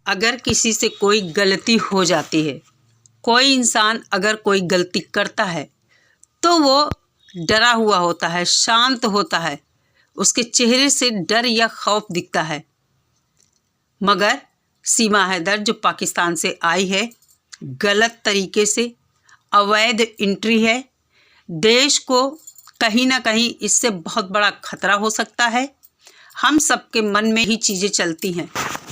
अगर किसी से कोई गलती हो जाती है, कोई इंसान अगर कोई गलती करता है तो वो डरा हुआ होता है, शांत होता है, उसके चेहरे से डर या खौफ दिखता है। मगर सीमा हैदर जो पाकिस्तान से आई है, गलत तरीके से अवैध एंट्री है, देश को कहीं ना कहीं इससे बहुत बड़ा खतरा हो सकता है। हम सबके मन में ही चीज़ें चलती हैं,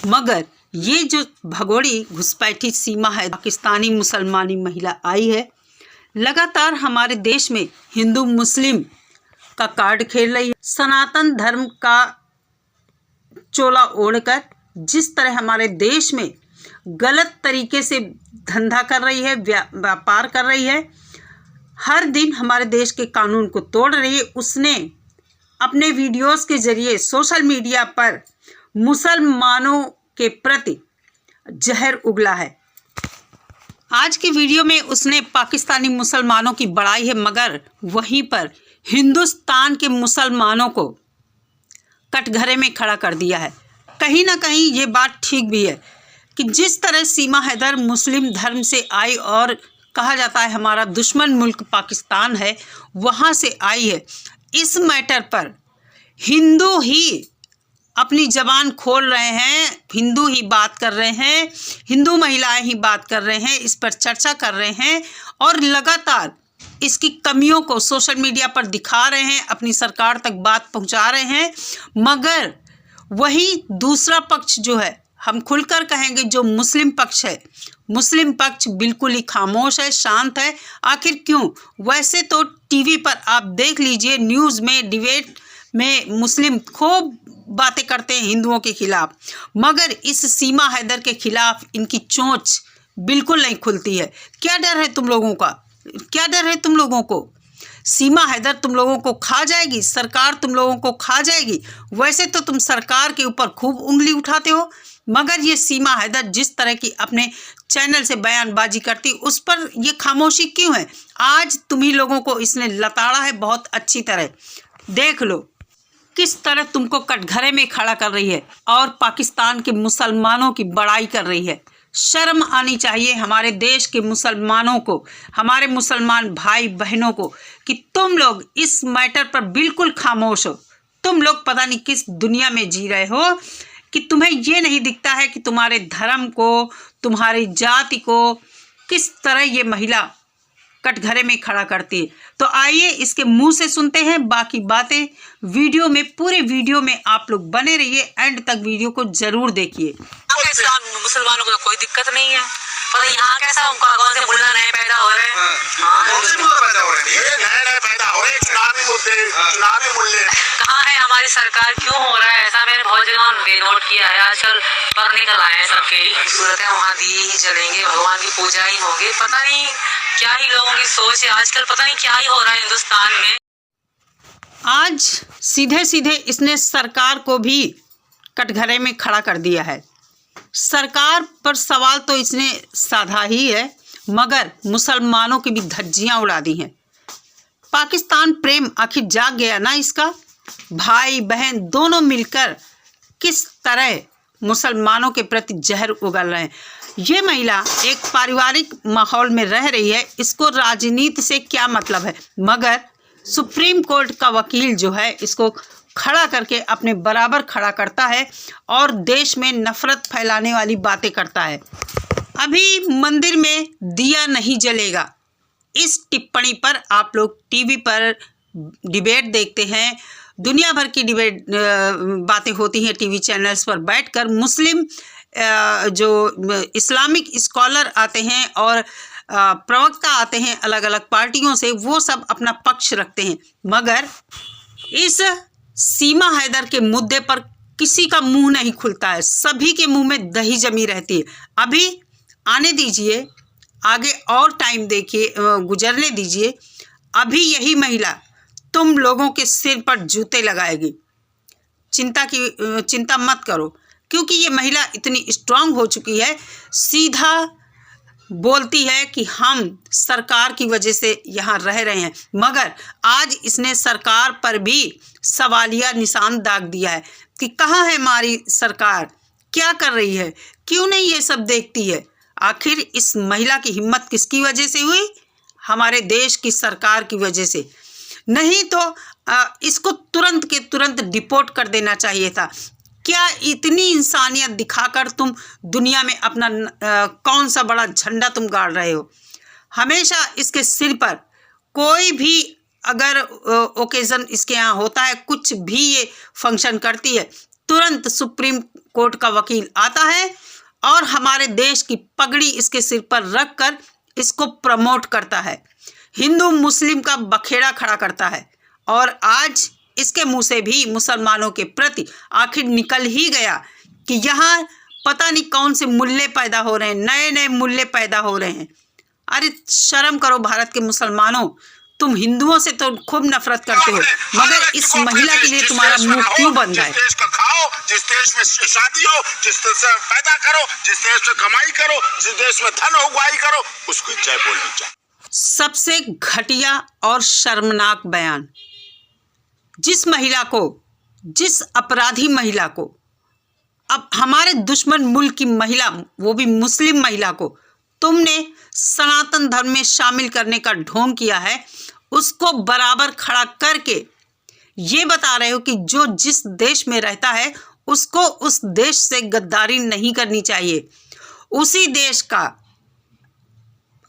मगर ये जो भगोड़ी घुसपैठी सीमा है, पाकिस्तानी मुसलमानी महिला आई है, लगातार हमारे देश में हिंदू मुस्लिम का कार्ड खेल रही है। सनातन धर्म का चोला ओढ़कर जिस तरह हमारे देश में गलत तरीके से धंधा कर रही है, व्यापार कर रही है, हर दिन हमारे देश के कानून को तोड़ रही है, उसने अपने वीडियोस के जरिए सोशल मीडिया पर मुसलमानों के प्रति जहर उगला है। आज की वीडियो में उसने पाकिस्तानी मुसलमानों की बड़ाई है, मगर वहीं पर हिंदुस्तान के मुसलमानों को कटघरे में खड़ा कर दिया है। कहीं ना कहीं ये बात ठीक भी है कि जिस तरह सीमा हैदर मुस्लिम धर्म से आई और कहा जाता है हमारा दुश्मन मुल्क पाकिस्तान है, वहाँ से आई है। इस मैटर पर हिंदू ही अपनी ज़बान खोल रहे हैं, हिंदू ही बात कर रहे हैं, हिंदू महिलाएं ही बात कर रहे हैं, इस पर चर्चा कर रहे हैं और लगातार इसकी कमियों को सोशल मीडिया पर दिखा रहे हैं, अपनी सरकार तक बात पहुंचा रहे हैं। मगर वही दूसरा पक्ष जो है, हम खुलकर कहेंगे जो मुस्लिम पक्ष है, मुस्लिम पक्ष बिल्कुल ही खामोश है, शांत है। आखिर क्यों? वैसे तो टीवी पर आप देख लीजिए, न्यूज़ में, डिबेट में मुस्लिम खूब बातें करते हैं हिंदुओं के खिलाफ, मगर इस सीमा हैदर के खिलाफ इनकी चोंच बिल्कुल नहीं खुलती है। क्या डर है तुम लोगों का? क्या डर है तुम लोगों को? सीमा हैदर तुम लोगों को खा जाएगी, सरकार तुम लोगों को खा जाएगी। वैसे तो तुम सरकार के ऊपर खूब उंगली उठाते हो, मगर ये सीमा हैदर जिस तरह की अपने चैनल से बयानबाजी करती, उस पर ये खामोशी क्यों है? आज तुम्ही लोगों को इसने लताड़ा है बहुत अच्छी तरह। देख लो किस तरह तुमको कटघरे में खड़ा कर रही है और पाकिस्तान के मुसलमानों की बड़ाई कर रही है। शर्म आनी चाहिए हमारे देश के मुसलमानों को, हमारे मुसलमान भाई बहनों को, कि तुम लोग इस मैटर पर बिल्कुल खामोश हो। तुम लोग पता नहीं किस दुनिया में जी रहे हो कि तुम्हें ये नहीं दिखता है कि तुम्हारे धर्म को, तुम्हारी जाति को किस तरह ये महिला कटघरे में खड़ा करती है। तो आइए इसके मुंह से सुनते हैं बाकी बातें। वीडियो में, पूरे वीडियो में आप लोग बने रहिए, एंड तक वीडियो को जरूर देखिए। मुसलमानों को तो कोई दिक्कत नहीं है, पर यहाँ कैसा कौन से मुल्ला नए पैदा हो रहे हैं, कहाँ है हमारी सरकार? क्यों हो रहा है ऐसा? मैंने बहुत जगह नोट किया है, आजकल पर निकल आए हैं सबके सूरतें, वहाँ दिए ही जलेंगे, भगवान की पूजा ही होगी। पता नहीं क्या ही लोगों की सोच है आजकल, पता नहीं क्या ही हो रहा है हिंदुस्तान में। आज सीधे सीधे इसने सरकार को भी कटघरे में खड़ा कर दिया है। सरकार पर सवाल तो इसने साधा ही है, मगर मुसलमानों की भी धज्जियां उड़ा दी हैं। पाकिस्तान प्रेम आखिर जाग गया ना इसका? भाई बहन दोनों मिलकर किस तरह मुसलमानों के प्रति जहर उगल रहे हैं। ये महिला एक पारिवारिक माहौल में रह रही है, इसको राजनीति से क्या मतलब है, मगर सुप्रीम कोर्ट का वकील जो है इसको खड़ा करके अपने बराबर खड़ा करता है और देश में नफरत फैलाने वाली बातें करता है। अभी मंदिर में दिया नहीं जलेगा, इस टिप्पणी पर आप लोग टीवी पर डिबेट देखते हैं, दुनिया भर की डिबेट बातें होती हैं टीवी चैनल्स पर बैठकर। मुस्लिम जो इस्लामिक स्कॉलर आते हैं और प्रवक्ता आते हैं अलग अलग पार्टियों से, वो सब अपना पक्ष रखते हैं, मगर इस सीमा हैदर के मुद्दे पर किसी का मुंह नहीं खुलता है, सभी के मुंह में दही जमी रहती है। अभी आने दीजिए, आगे और टाइम देखिए, गुजरने दीजिए, अभी यही महिला तुम लोगों के सिर पर जूते लगाएगी। चिंता मत करो, क्योंकि ये महिला इतनी स्ट्रांग हो चुकी है, सीधा बोलती है कि हम सरकार की वजह से यहाँ रह रहे हैं, मगर आज इसने सरकार पर भी सवालिया निशान दाग दिया है कि कहाँ है हमारी सरकार, क्या कर रही है, क्यों नहीं ये सब देखती है? आखिर इस महिला की हिम्मत किसकी वजह से हुई? हमारे देश की सरकार की वजह से। नहीं तो इसको तुरंत के तुरंत डिपोर्ट कर देना चाहिए था। क्या इतनी इंसानियत दिखाकर तुम दुनिया में अपना कौन सा बड़ा झंडा तुम गाड़ रहे हो? हमेशा इसके सिर पर कोई भी अगर ओकेज़न इसके यहाँ होता है, कुछ भी ये फंक्शन करती है, तुरंत सुप्रीम कोर्ट का वकील आता है और हमारे देश की पगड़ी इसके सिर पर रख कर इसको प्रमोट करता है, हिंदू मुस्लिम का बखेड़ा खड़ा करता है। और आज इसके मुंह से भी मुसलमानों के प्रति आखिर निकल ही गया कि यहाँ पता नहीं कौन से मूल्य पैदा हो रहे हैं, नए नए मूल्य पैदा हो रहे हैं। अरे शर्म करो भारत के मुसलमानों, तुम हिंदुओं से तो खूब नफरत करते हो, मगर इस महिला के लिए तुम्हारा मुंह क्यों बंद है? जिस देश का खाओ, जिस देश में शादी हो, जिस देश में पैदा करो, जिस देश में कमाई करो, जिस देश में धन उगाई करो, उसको जय बोलनी चाहिए। सबसे घटिया और शर्मनाक बयान, जिस महिला को, जिस अपराधी महिला को, अब हमारे दुश्मन मुल्क की महिला, वो भी मुस्लिम महिला को तुमने सनातन धर्म में शामिल करने का ढोंग किया है, उसको बराबर खड़ा करके ये बता रहे हो कि जो जिस देश में रहता है उसको उस देश से गद्दारी नहीं करनी चाहिए, उसी देश का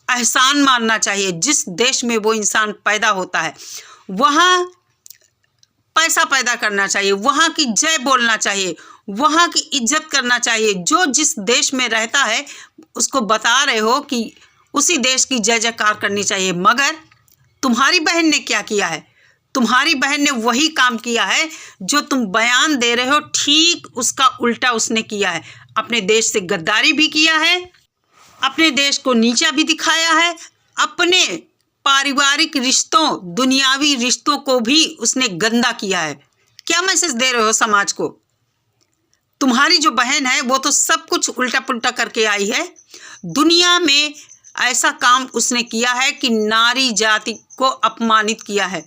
एहसान मानना चाहिए। जिस देश में वो इंसान पैदा होता है वहाँ पैसा पैदा करना चाहिए, वहाँ की जय बोलना चाहिए, वहाँ की इज्जत करना चाहिए। जो जिस देश में रहता है उसको बता रहे हो कि उसी देश की जय जयकार करनी चाहिए, मगर तुम्हारी बहन ने क्या किया है? तुम्हारी बहन ने वही काम किया है जो तुम बयान दे रहे हो, ठीक उसका उल्टा उसने किया है। अपने देश से गद्दारी भी किया है, अपने देश को नीचा भी दिखाया है, अपने पारिवारिक रिश्तों, दुनियावी रिश्तों को भी उसने गंदा किया है। क्या मैसेज दे रहे हो समाज को? तुम्हारी जो बहन है वो तो सब कुछ उल्टा पुल्टा करके आई है। दुनिया में ऐसा काम उसने किया है कि नारी जाति को अपमानित किया है।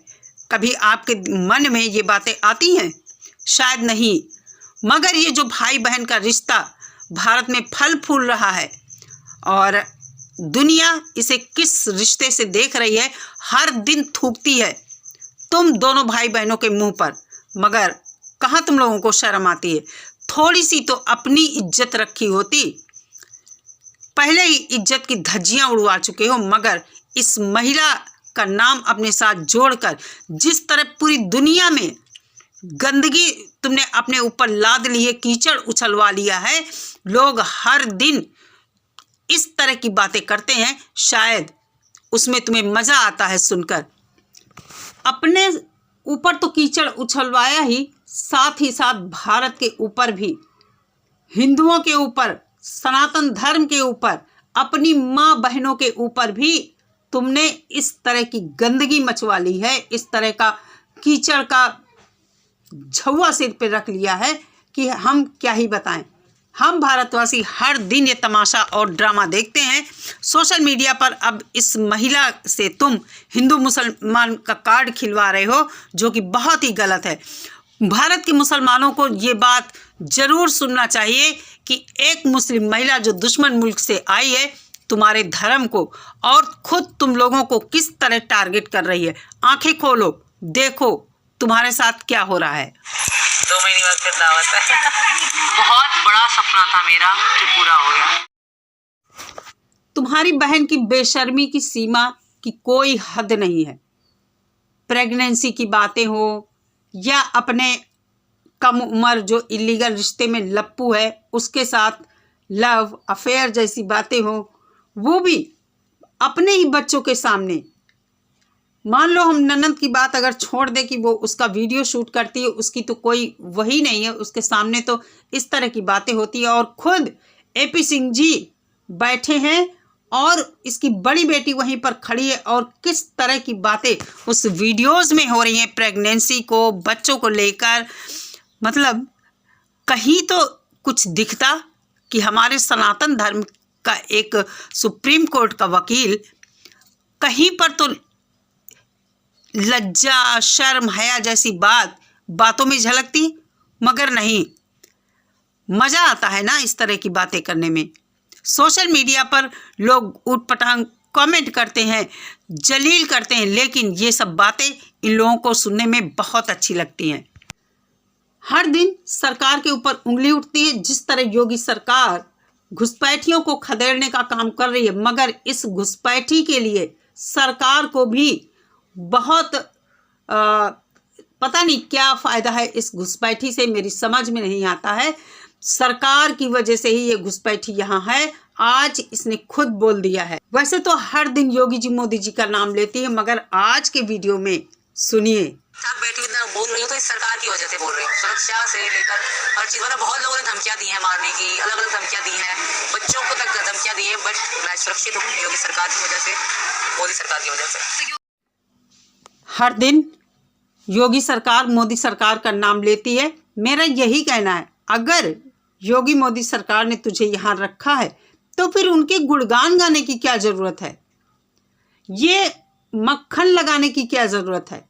कभी आपके मन में ये बातें आती हैं? शायद नहीं। मगर ये जो भाई बहन का रिश्ता भारत में फल फूल रहा है और दुनिया इसे किस रिश्ते से देख रही है, हर दिन थूकती है तुम दोनों भाई बहनों के मुंह पर, मगर कहाँ तुम लोगों को शर्म आती है? थोड़ी सी तो अपनी इज्जत रखी होती। पहले ही इज्जत की धज्जियां उड़वा चुके हो, मगर इस महिला का नाम अपने साथ जोड़कर जिस तरह पूरी दुनिया में गंदगी तुमने अपने ऊपर लाद ली है, कीचड़ उछलवा लिया है, लोग हर दिन इस तरह की बातें करते हैं, शायद उसमें तुम्हें मज़ा आता है सुनकर। अपने ऊपर तो कीचड़ उछलवाया ही, साथ ही साथ भारत के ऊपर भी, हिंदुओं के ऊपर, सनातन धर्म के ऊपर, अपनी माँ बहनों के ऊपर भी तुमने इस तरह की गंदगी मचवा ली है, इस तरह का कीचड़ का झौवा सिर पे रख लिया है कि हम क्या ही बताएं। हम भारतवासी हर दिन ये तमाशा और ड्रामा देखते हैं सोशल मीडिया पर। अब इस महिला से तुम हिंदू मुसलमान का कार्ड खिलवा रहे हो, जो कि बहुत ही गलत है। भारत के मुसलमानों को ये बात ज़रूर सुनना चाहिए कि एक मुस्लिम महिला जो दुश्मन मुल्क से आई है, तुम्हारे धर्म को और खुद तुम लोगों को किस तरह टारगेट कर रही है। आंखें खोलो, देखो तुम्हारे साथ क्या हो रहा है। 2 महीने बाद फिर दावत है। बहुत बड़ा सपना था मेरा जो पूरा हो गया। तुम्हारी बहन की बेशर्मी की सीमा की कोई हद नहीं है। प्रेगनेंसी की बातें हो या अपने कम उम्र जो इलीगल रिश्ते में लप्पू है उसके साथ लव अफेयर जैसी बातें हो, वो भी अपने ही बच्चों के सामने। मान लो हम ननद की बात अगर छोड़ दे कि वो उसका वीडियो शूट करती है, उसकी तो कोई वही नहीं है, उसके सामने तो इस तरह की बातें होती है। और खुद AP सिंह जी बैठे हैं और इसकी बड़ी बेटी वहीं पर खड़ी है और किस तरह की बातें उस वीडियोस में हो रही हैं प्रेगनेंसी को, बच्चों को लेकर। मतलब कहीं तो कुछ दिखता कि हमारे सनातन धर्म का एक सुप्रीम कोर्ट का वकील, कहीं पर तो लज्जा शर्म हया जैसी बातों में झलकती, मगर नहीं। मज़ा आता है ना इस तरह की बातें करने में। सोशल मीडिया पर लोग ऊटपटांग कमेंट करते हैं, जलील करते हैं, लेकिन ये सब बातें इन लोगों को सुनने में बहुत अच्छी लगती हैं। हर दिन सरकार के ऊपर उंगली उठती है। जिस तरह योगी सरकार घुसपैठियों को खदेड़ने का काम कर रही है, मगर इस घुसपैठी के लिए सरकार को भी बहुत पता नहीं क्या फ़ायदा है इस घुसपैठी से, मेरी समझ में नहीं आता है। सरकार की वजह से ही ये घुसपैठी यहाँ है, आज इसने खुद बोल दिया है। वैसे तो हर दिन योगी जी मोदी जी का नाम लेती है, मगर आज के वीडियो में सुनिए। आप बैठी इतना बोल रही हो तो इस सरकार की वजह से बोल रही हूँ। सुरक्षा से लेकर हर चीज़, मतलब बहुत लोगों ने धमकियां दी हैं मारने की, अलग अलग धमकियां दी हैं, बच्चों को तक धमकियां दी हैं, बट मैं सुरक्षित हूँ योगी सरकार की वजह से, मोदी सरकार की वजह से। हर दिन योगी सरकार मोदी सरकार का नाम लेती है। मेरा यही कहना है, अगर योगी मोदी सरकार ने तुझे यहाँ रखा है तो फिर उनके गुणगान गाने की क्या ज़रूरत है, ये मक्खन लगाने की क्या ज़रूरत है।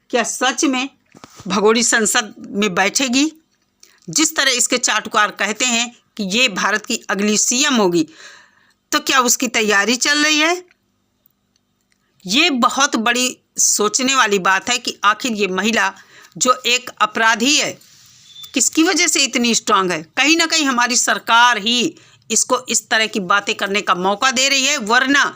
क्या सच में भगोड़ी संसद में बैठेगी? जिस तरह इसके चाटुकार कहते हैं कि ये भारत की अगली सीएम होगी, तो क्या उसकी तैयारी चल रही है? ये बहुत बड़ी सोचने वाली बात है कि आखिर ये महिला जो एक अपराधी है, किसकी वजह से इतनी स्ट्रांग है। कहीं ना कहीं हमारी सरकार ही इसको इस तरह की बातें करने का मौका दे रही है, वरना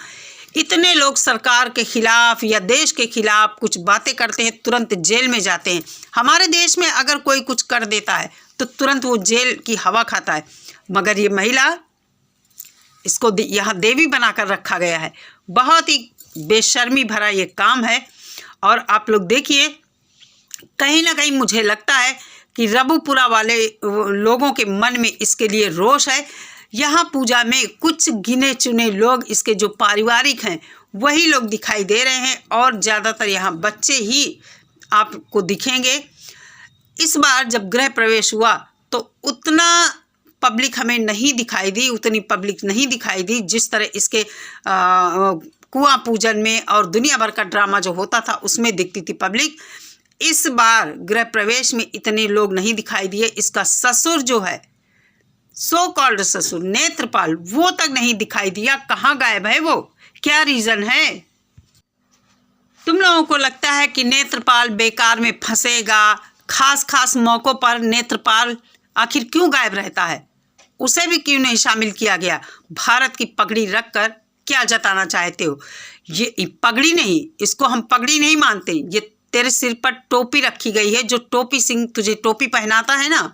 इतने लोग सरकार के खिलाफ या देश के खिलाफ कुछ बातें करते हैं, तुरंत जेल में जाते हैं। हमारे देश में अगर कोई कुछ कर देता है तो तुरंत वो जेल की हवा खाता है, मगर ये महिला, इसको यहाँ देवी बनाकर रखा गया है। बहुत ही बेशर्मी भरा ये काम है। और आप लोग देखिए, कहीं ना कहीं मुझे लगता है कि रबुपुरा वाले लोगों के मन में इसके लिए रोष है। यहाँ पूजा में कुछ गिने चुने लोग, इसके जो पारिवारिक हैं, वही लोग दिखाई दे रहे हैं, और ज़्यादातर यहाँ बच्चे ही आपको दिखेंगे। इस बार जब गृह प्रवेश हुआ तो उतना पब्लिक हमें नहीं दिखाई दी, उतनी पब्लिक नहीं दिखाई दी जिस तरह इसके कुआं पूजन में और दुनिया भर का ड्रामा जो होता था उसमें दिखती थी पब्लिक। इस बार गृह प्रवेश में इतने लोग नहीं दिखाई दिए। इसका ससुर जो है, सो कॉल्ड ससुर नेत्रपाल, वो तक नहीं दिखाई दिया। कहाँ गायब है वो? क्या रीज़न है? तुम लोगों को लगता है कि नेत्रपाल बेकार में फंसेगा? खास मौक़ों पर नेत्रपाल आखिर क्यों गायब रहता है? उसे भी क्यों नहीं शामिल किया गया? भारत की पगड़ी रखकर क्या जताना चाहते हो? ये पगड़ी नहीं, इसको हम पगड़ी नहीं मानते। ये तेरे सिर पर टोपी रखी गई है, जो टोपी सिंह तुझे टोपी पहनाता है ना,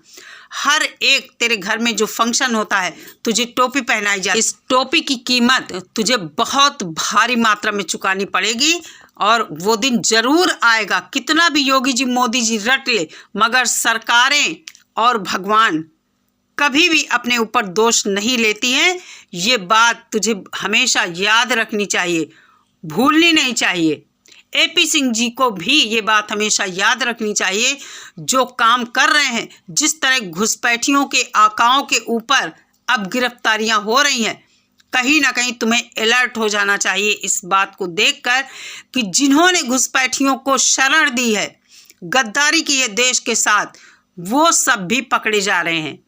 हर एक तेरे घर में जो फंक्शन होता है तुझे टोपी पहनाई जाती है। इस टोपी की कीमत तुझे बहुत भारी मात्रा में चुकानी पड़ेगी, और वो दिन जरूर आएगा। कितना भी योगी जी मोदी जी रट ले, मगर सरकारें और भगवान कभी भी अपने ऊपर दोष नहीं लेती हैं। ये बात तुझे हमेशा याद रखनी चाहिए, भूलनी नहीं चाहिए। एपी सिंह जी को भी ये बात हमेशा याद रखनी चाहिए। जो काम कर रहे हैं, जिस तरह घुसपैठियों के आकाओं के ऊपर अब गिरफ्तारियां हो रही हैं, कहीं ना कहीं तुम्हें अलर्ट हो जाना चाहिए इस बात को देखकर कि जिन्होंने घुसपैठियों को शरण दी है, गद्दारी की है देश के साथ, वो सब भी पकड़े जा रहे हैं।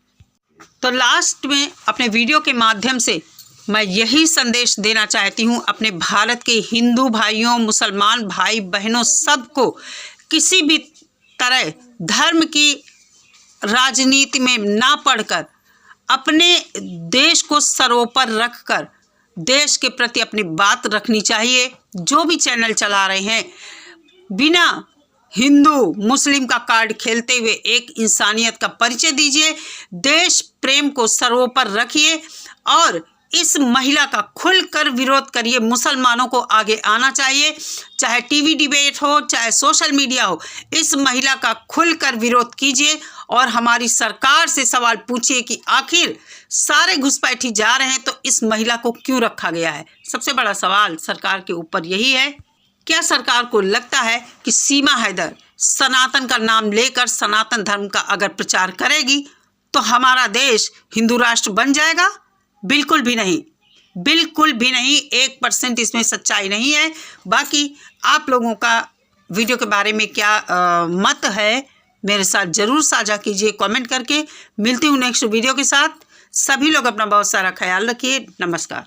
तो लास्ट में अपने वीडियो के माध्यम से मैं यही संदेश देना चाहती हूँ अपने भारत के हिंदू भाइयों, मुसलमान भाई बहनों, सबको किसी भी तरह धर्म की राजनीति में ना पढ़कर अपने देश को सर्वोपर रखकर देश के प्रति अपनी बात रखनी चाहिए। जो भी चैनल चला रहे हैं, बिना हिंदू मुस्लिम का कार्ड खेलते हुए एक इंसानियत का परिचय दीजिए, देश प्रेम को सर्वोपर रखिए और इस महिला का खुलकर विरोध करिए। मुसलमानों को आगे आना चाहिए, चाहे टीवी डिबेट हो, चाहे सोशल मीडिया हो, इस महिला का खुलकर विरोध कीजिए और हमारी सरकार से सवाल पूछिए कि आखिर सारे घुसपैठी जा रहे हैं तो इस महिला को क्यों रखा गया है। सबसे बड़ा सवाल सरकार के ऊपर यही है। क्या सरकार को लगता है कि सीमा हैदर सनातन का नाम लेकर सनातन धर्म का अगर प्रचार करेगी तो हमारा देश हिंदू राष्ट्र बन जाएगा? बिल्कुल भी नहीं, बिल्कुल भी नहीं। 1% इसमें सच्चाई नहीं है। बाकी आप लोगों का वीडियो के बारे में क्या मत है, मेरे साथ ज़रूर साझा कीजिए कमेंट करके। मिलती हूँ नेक्स्ट वीडियो के साथ। सभी लोग अपना बहुत सारा ख्याल रखिए। नमस्कार।